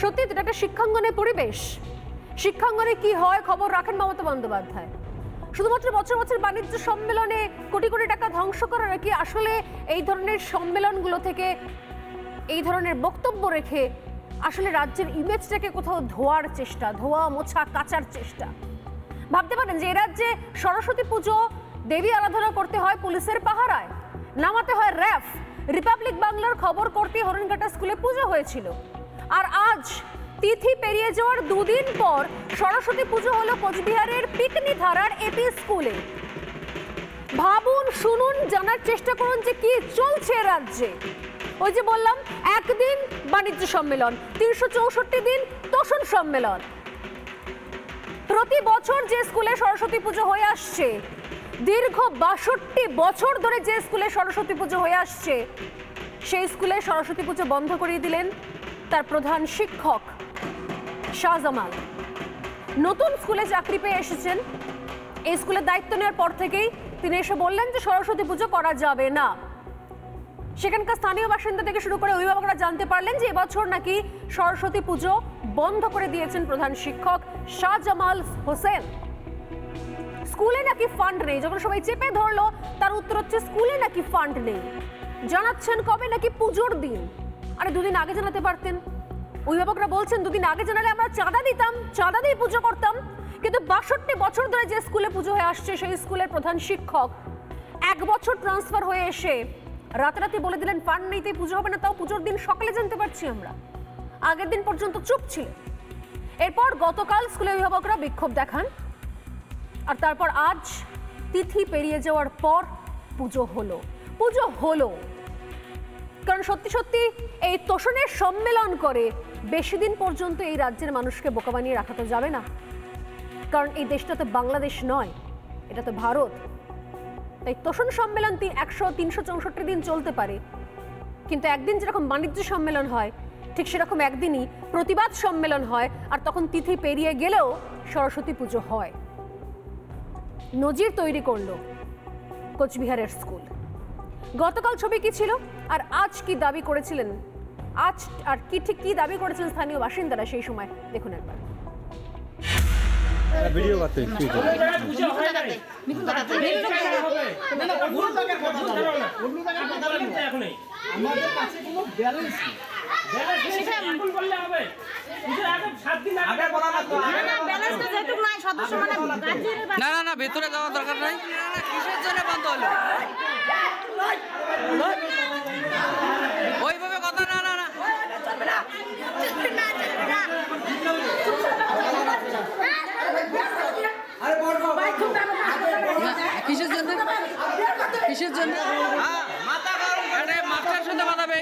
সত্যি এটা একটা শিক্ষাঙ্গনের পরিবেশ। শিক্ষাঙ্গনে কি হয় খবর রাখেন মমতা বন্দ্যোপাধ্যায়। শুধুমাত্র বছর বছর বাণিজ্য সম্মেলনে কোটি কোটি টাকা ধ্বংস করা নাকি আসলে এই ধরনের সম্মেলনগুলো থেকে এই ধরনের বক্তব্য রেখে আসলে রাজ্যের ইমেজটাকে কোথাও ধোয়ার চেষ্টা, ধোয়া মোছা কাচার চেষ্টা। ভাবতে পারেন যে এই রাজ্যে সরস্বতী পুজো দেবী আরাধনা করতে হয় পুলিশের পাহারায়, নামাতে হয় র্যাফ, রিপাবলিক বাংলার খবর করতে হরিণঘাটা স্কুলে পুজো হয়েছিল। আর আজ তিথি পেরিয়ে যাওয়ার দুদিন পর সরস্বতী পুজো হলো কোচবিহারের পিকনি ধারার এপি স্কুলে। ভাবুন, শুনুন, জানার চেষ্টা করুন যে কি চলছে রাজ্যে। ওই যে বললাম, একদিন বাণিজ্য সম্মেলন, ৩৬৪ দিন তোষণ সম্মেলন। প্রতি বছর যে স্কুলে সরস্বতী পুজো হয়ে আসছে, দীর্ঘ ৬২ বছর ধরে যে স্কুলে সরস্বতী পুজো হয়ে আসছে, সেই স্কুলে সরস্বতী পুজো বন্ধ করে দিলেন তার প্রধান শিক্ষক শাহজামাল। নতুন স্কুলে চাকরি পেয়ে এসেছেন। এই স্কুলের দায়িত্ব নেওয়ার পর থেকেই তিনি এসে বললেন যে সরস্বতী পুজো করা যাবে না। সেখানকার স্থানীয় বাসিন্দা থেকে শুরু করে অভিভাবকরা জানতে পারলেন যে এবছর নাকি সরস্বতী পুজো বন্ধ করে দিয়েছেন প্রধান শিক্ষক শাহজামাল হোসেন। স্কুলে নাকি ফান্ড নেই। যখন সবাই চেপে ধরলো, তার উত্তর হচ্ছে স্কুলে নাকি ফান্ড নেই। জানাচ্ছেন কবে? নাকি পুজোর দিন। আরে দুদিন আগে জানাতে পারতেন। অভিভাবকরা বলছেন দুদিন আগে জানালে আমরা চাঁদা দিতাম, চাঁদা দিয়ে পুজো করতাম। কিন্তু ৬২ বছর ধরে যে স্কুলে পুজো হয়ে আসছে, সেই স্কুলের প্রধান শিক্ষক 1 বছর ট্রান্সফার হয়ে এসে রাতারাতি বলে দিলেন ফান্ড নেই, তাই পুজো হবে না। তাও পুজোর দিন সকালে জানতে পারছি আমরা। আগের দিন পর্যন্ত চুপ ছিল। এরপর গতকাল স্কুলের অভিভাবকরা বিক্ষোভ দেখান। আর তারপর আজ তিথি পেরিয়ে যাওয়ার পর পুজো হলো। পুজো হলো কারণ সত্যি সত্যি এই তোষণের সম্মেলন করে বেশি দিন পর্যন্ত এই রাজ্যের মানুষকে বোকা বানিয়ে রাখা তো যাবে না। কারণ এই দেশটা তো বাংলাদেশ নয়, এটা তো ভারত। তাই তোষণ সম্মেলন ৩৬৪ দিন চলতে পারে, কিন্তু একদিন যেরকম বাণিজ্য সম্মেলন হয়, ঠিক সেরকম একদিনই প্রতিবাদ সম্মেলন হয়। আর তখন তিথি পেরিয়ে গেলেও সরস্বতী পুজো হয়। নজির তৈরি করলো কোচবিহারের স্কুল। গতকাল ছবি কি ছিল আর আজ কি দাবি করেছিলেন, আজ আর কি ঠিক কি দাবি করেছিলেন স্থানীয় বাসিন্দারা সেই সময় দেখুন একবার। ভিডিও করতে আমাদের কাছে কোনো ব্যালেন্স নেই। না না না, ভেতরে যাওয়ার দরকার নাই। কিসের জন্য বন্ধ হলো? ওইভাবে কথা না না না কিসের জন্য? কিসের জন্য? মাথার সাথে মাথাবে।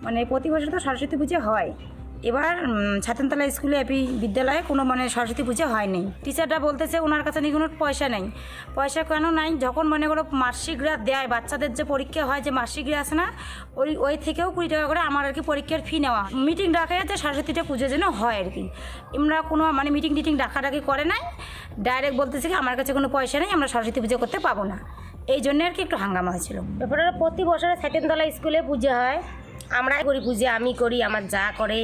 মানে প্রতি বছর তো সরস্বতী পুজো হয়। এবার ছাতনতলা স্কুলে এপি বিদ্যালয়ে কোনো মানে সরস্বতী পুজো হয়নি। টিচাররা বলতেছে ওনার কাছে নাকি কোনো পয়সা নেই। পয়সা কেন নাই? যখন মনে করো মার্কশিটরা দেয়, বাচ্চাদের যে পরীক্ষা হয়, যে মার্কশিটরা আসে না, ওই থেকেও 20 টাকা করে আমার আর কি পরীক্ষার ফি নেওয়া। মিটিং ডাকা যাচ্ছে সরস্বতীটা পুজো যেন হয় আর কি। আমরা কোনো মানে মিটিং টিটিং ডাকাডাকি করে নাই, ডাইরেক্ট বলতেছে কি আমার কাছে কোনো পয়সা নেই, আমরা সরস্বতী পুজো করতে পাবো না। এই জন্য আর কি একটু হাঙ্গামা হয়েছিল। ব্যাপারটা প্রতি বছরে ছাতনতলা স্কুলে পুজো হয়, আমরাই করি পুজো, আমি করি, আমার যা করে,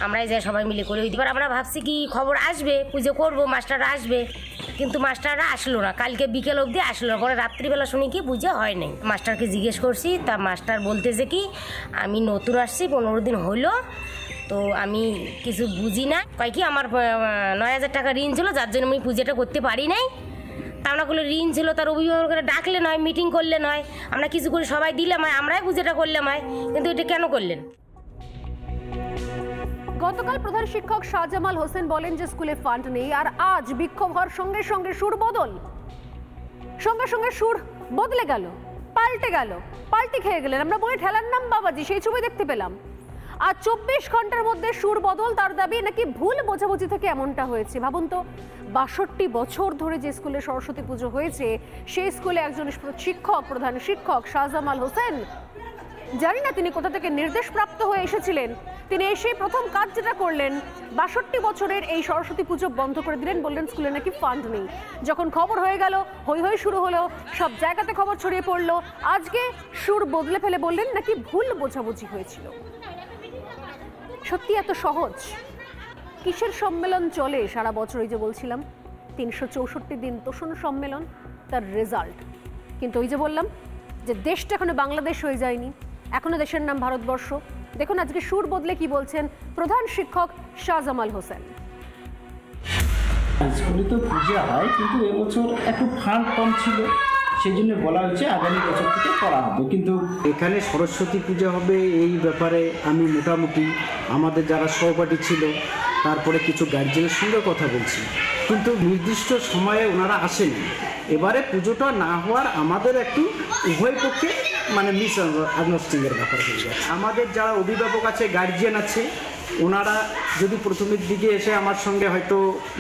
আমরাই যাই সবাই মিলে করি। এবার আমরা ভাবছি কি খবর আসবে, পুজো করবো, মাস্টাররা আসবে, কিন্তু মাস্টাররা আসলো না। কালকে বিকেল অবধি আসলো না। পরে রাত্রিবেলা শুনি কি পুজো হয় নাই। মাস্টারকে জিজ্ঞেস করছি, তা মাস্টার বলতেছে কি আমি নতুন আসছি, 15 দিন হইলো, তো আমি কিছু বুঝি না। কয় কি আমার 9,000 টাকা ঋণ ছিল, যার জন্য আমি পুজোটা করতে পারি নাই। তা আমরা করলে ঋণ ছিল, তার অভিভাবকরা ডাকলে নয়, মিটিং করলে নয়, আমরা কিছু করে সবাই দিলাম হয়, আমরাই পুজোটা করলাম হয়, কিন্তু এটা কেন করলেন? গতকাল প্রধান শিক্ষক শাহজামাল হোসেন বলেন যে স্কুলে ফান্ড নেই। আর আজ বিক্ষোভ হওয়ার সঙ্গে সঙ্গে সুর বদল, সঙ্গে সঙ্গে সুর বদলে গেল, পাল্টে গেল, পাল্টি খেয়ে গেলেন। আমরা বলি ঠেলার নাম বাবাজি, সেই ছবি দেখতে পেলাম। আর 24 ঘন্টার মধ্যে সুর বদল। তার দাবি নাকি ভুল বোঝাবুঝি থেকে এমনটা হয়েছে। ভাবুন তো, ৬২ বছর ধরে যে স্কুলে সরস্বতী পুজো হয়েছে, সেই স্কুলে একজন শিক্ষক, প্রধান শিক্ষক শাহজামাল হোসেন জানি না তিনি কোথা থেকে নির্দেশ প্রাপ্ত হয়ে এসেছিলেন, তিনি এসে প্রথম কাজ যেটা করলেন 62 বছরের এই সরস্বতী পুজো বন্ধ করে দিলেন, বললেন স্কুলে নাকি ফান্ড নেই। যখন খবর হয়ে গেল, হই হই শুরু হলো, সব জায়গাতে খবর ছড়িয়ে পড়লো। আজকে সুর বদলে ফেলে বললেন নাকি ভুল বোঝাবুঝি হয়েছিল। সত্যি এত সহজ? কিসের সম্মেলন চলে সারা বছর? এই যে বলছিলাম 364 দিন তোষণ সম্মেলন, তার রেজাল্ট। কিন্তু ওই যে বললাম যে দেশটা এখনো বাংলাদেশ হয়ে যায়নি, এখনো দেশের নাম ভারতবর্ষ। দেখুন আজকে সুর বদলে কি বলছেন প্রধান শিক্ষক শাহজামাল হোসেন। স্কুলে তো পূজা হয়, কিন্তু এবছর একটু ফান্ড কম ছিল, সেই জন্য বলা হয়েছে আগামী বছর থেকে করা হবে। কিন্তু এখানে সরস্বতী পূজা হবে এই ব্যাপারে আমি মোটামুটি আমাদের যারা সহপাঠী ছিল, তারপরে কিছু গার্জেনের সঙ্গে কথা বলছি, কিন্তু নির্দিষ্ট সময়ে ওনারা আসেনি। এবারে পুজোটা না হওয়ার আমাদের একটু উভয় পক্ষে মানে মিস আন্ডারস্ট্যান্ডিংয়ের ব্যাপার হয়ে যাচ্ছে। আমাদের যারা অভিভাবক আছে, গার্জিয়ান আছে, ওনারা যদি প্রথমের দিকে এসে আমার সঙ্গে হয়তো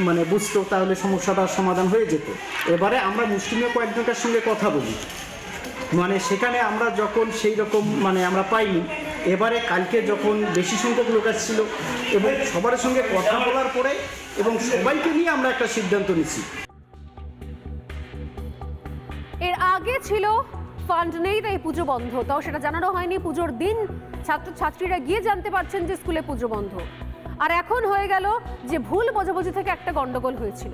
মানে বুঝতো, তাহলে সমস্যাটার সমাধান হয়ে যেত। এবারে আমরা মুসলিমীয় কয়েকজনের সঙ্গে কথা বলি, মানে সেখানে আমরা যখন সেই রকম মানে আমরা পাইনি। এবারে কালকে যখন বেশি সংখ্যক লোক আসছিল এবং সবার সঙ্গে কথা বলার পরে এবং সবাইকে নিয়ে আমরা একটা সিদ্ধান্ত নিচ্ছি। এর আগে ছিল ফান্ড নেই তাই পুজো বন্ধ, তাও সেটা জানানো হয়নি। পুজোর দিন ছাত্রছাত্রীরা গিয়ে জানতে পারছেন যে স্কুলে পুজো বন্ধ। আর এখন হয়ে গেল যে ভুল বোঝাবুঝি থেকে একটা গন্ডগোল হয়েছিল।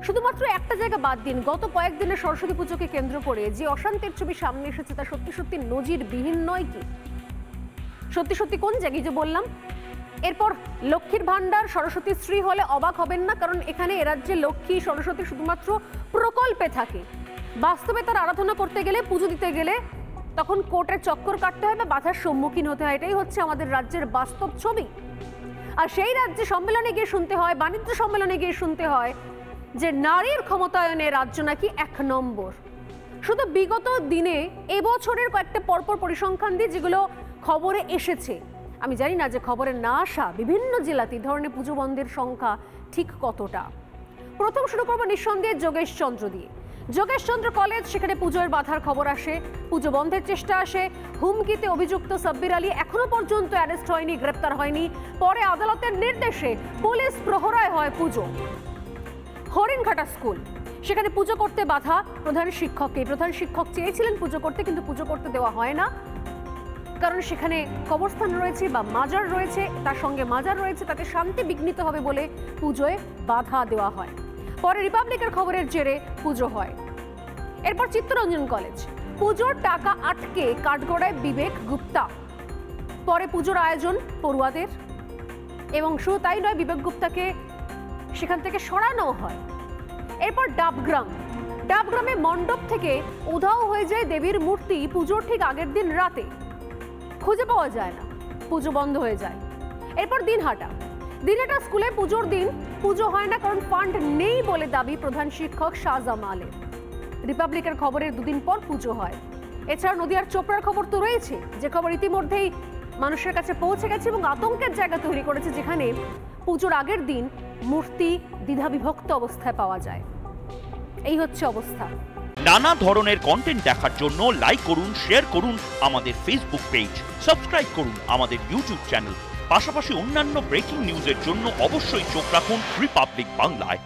শুধুমাত্র একটা জায়গা বাদ দিন, গত কয়েকদিনের সরস্বতী পুজোকে কেন্দ্র করে যে অশান্তির ছবি সামনে এসেছে তা সত্যি সত্যি নজিরবিহীন নয় কি? সত্যি সত্যি কোন জায়গায় যে বললাম। এরপর লক্ষ্মীর ভান্ডার, সরস্বতী শ্রী হলে অবাক হবেন না, কারণ এখানে এরাজ্যে লক্ষ্মী সরস্বতী শুধুমাত্র প্রকল্পে থাকে। বাস্তবে তার আরাধনা করতে গেলে, পুজো দিতে গেলে তখন কোর্টের চক্কর কাটতে হয় বা বাধার সম্মুখীন হতে হয়। এটাই হচ্ছে আমাদের রাজ্যের বাস্তব ছবি। আর সেই রাজ্যে সম্মেলনে গিয়ে শুনতে হয়, বাণিজ্য সম্মেলনে গিয়ে শুনতে হয় যে নারীর ক্ষমতায়নে রাজ্য নাকি 1 নম্বর। শুধু বিগত দিনে এবছরের কয়েকটা পরপর পরিসংখ্যান দিয়ে যেগুলো খবরে এসেছে, আমি জানি না যে খবরে না আসা বিভিন্ন জেলাতে ধরনের পুজো বন্ধের সংখ্যা ঠিক কতটা। প্রথম শুরু করবো নিঃসন্দেহে যোগেশচন্দ্র দিয়ে। যোগেশচন্দ্র কলেজ, সেখানে পুজোর বাধার খবর আসে, পুজো বন্ধের চেষ্টা আসে। হুমকিতে অভিযুক্ত সাব্বির আলী এখনো পর্যন্ত অ্যারেস্ট হয়নি, গ্রেপ্তার হয়নি। পরে আদালতের নির্দেশে পুলিশ প্রহরায় হয় পুজো। হরিণঘাটা স্কুল, সেখানে পুজো করতে বাধা প্রধান শিক্ষককে। প্রধান শিক্ষক চেয়েছিলেন পুজো করতে, কিন্তু পুজো করতে দেওয়া হয় না, কারণ সেখানে কবরস্থান রয়েছে বা মাজার রয়েছে, তার সঙ্গে মাজার রয়েছে, তাতে শান্তি বিঘ্নিত হবে বলে পুজোয় বাধা দেওয়া হয়। পরে রিপাবলিকের খবরের জেরে পুজো হয়। এরপর চিত্তরঞ্জন কলেজ, পুজোর টাকা আটকে কাঠগড়ায় বিবেক গুপ্তা। পরে পুজোর আয়োজন পড়ুয়াদের, এবং শুধু তাই নয়, বিবেক গুপ্তাকে সেখান থেকে সরানো হয়। এরপর ডাবগ্রামে মণ্ডপ থেকে উধাও হয়ে যায় দেবীর মূর্তি পুজোর ঠিক আগের দিন রাতে, খুঁজে পাওয়া যায় না, পুজো বন্ধ হয়ে যায়। এরপর দিনহাটা স্কুলে পুজোর দিন পুজো হয় না, কারণ ফান্ড নেই বলে দাবি প্রধান শিক্ষক শাহজামালের। রিপাবলিকের খবরের 2 দিন পর পুজো হয়। এছাড়া নদিয়ার চোপড়ার খবর তো রয়েছে, যে খবর ইতিমধ্যেই মানুষের কাছে পৌঁছে গেছে এবং আতঙ্কের জায়গা তৈরি করেছে, যেখানে পুজোর আগের দিন মূর্তি দ্বিধাবিভক্ত অবস্থায় পাওয়া যায়। এই হচ্ছে অবস্থা। নানা ধরনের কন্টেন্ট দেখার জন্য লাইক করুন, শেয়ার করুন আমাদের ফেসবুক পেজ, সাবস্ক্রাইব করুন আমাদের ইউটিউব চ্যানেল। পাশাপাশি অন্যান্য ব্রেকিং নিউজের জন্য অবশ্যই চোখ রাখুন রিপাবলিক বাংলায়।